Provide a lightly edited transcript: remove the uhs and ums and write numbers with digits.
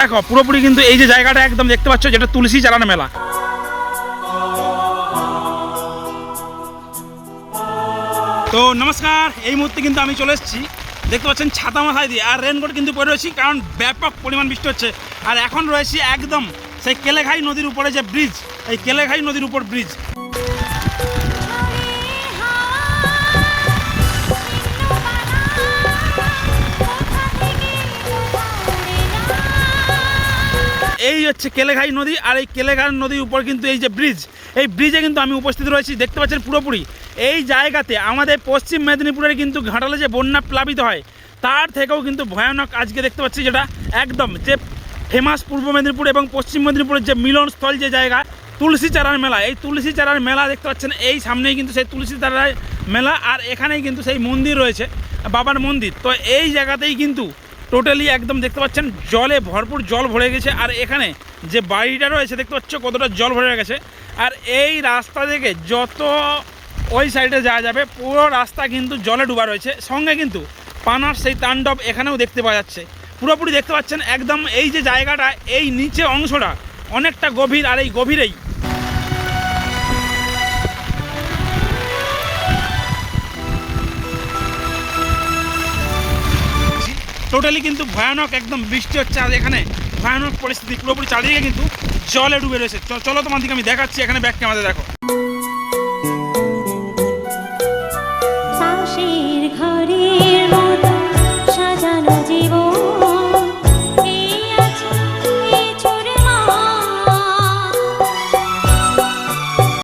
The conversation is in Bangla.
দেখো পুরোপুরি কিন্তু এই যে জায়গাটা একদম দেখতে পাচ্ছ, যেটা তুলসী চারান মেলা। তো নমস্কার, এই মুহূর্তে কিন্তু আমি চলে এসেছি, দেখতে পাচ্ছেন ছাতা মাথায় দিয়ে, আর রেনকোট কিন্তু পরে রয়েছি, কারণ ব্যাপক পরিমাণ বৃষ্টি হচ্ছে। আর এখন রয়েছি একদম সেই কেলেঘাই নদীর উপরে যে ব্রিজ, এই কেলেঘাই নদীর উপর ব্রিজ। এই হচ্ছে কেলেঘাই নদী, আর এই কেলেঘাই নদীর উপর কিন্তু এই যে ব্রিজ, এই ব্রিজে কিন্তু আমি উপস্থিত রয়েছি। দেখতে পাচ্ছেন পুরোপুরি এই জায়গাতে আমাদের পশ্চিম মেদিনীপুরের কিন্তু ঘাটালে যে বন্যা প্লাবিত হয়, তার থেকেও কিন্তু ভয়ানক আজকে দেখতে পাচ্ছি, যেটা একদম যে ফেমাস পূর্ব মেদিনীপুর এবং পশ্চিম মেদিনীপুরের যে মিলনস্থল, যে জায়গা তুলসী চারার মেলা। এই তুলসী চারার মেলা দেখতে পাচ্ছেন, এই সামনেই কিন্তু সেই তুলসী চারার মেলা, আর এখানেই কিন্তু সেই মন্দির রয়েছে, বাবার মন্দির। তো এই জায়গাতেই কিন্তু টোটালি একদম দেখতে পাচ্ছেন জলে ভরপুর জল ভরে গেছে। আর এখানে যে বাড়িটা রয়েছে দেখতে পাচ্ছ কতটা জল ভরে গেছে। আর এই রাস্তা থেকে যত ওই সাইডে যাওয়া যাবে, পুরো রাস্তা কিন্তু জলে ডুবা রয়েছে। সঙ্গে কিন্তু পানার সেই তাণ্ডব এখানেও দেখতে পাওয়া যাচ্ছে। পুরোপুরি দেখতে পাচ্ছেন একদম এই যে জায়গাটা, এই নিচে অংশটা অনেকটা গভীর, আর এই গভীরেই টোটালি কিন্তু ভয়ানক একদম বৃষ্টি হচ্ছে। আর এখানে ভয়ানক পরিস্থিতি, পুরোপুরি চারিদিকে কিন্তু জলে ডুবে রয়েছে। চলো তোমার দিকে আমি দেখাচ্ছি, এখানে ব্যাক ক্যামেরা দেখো।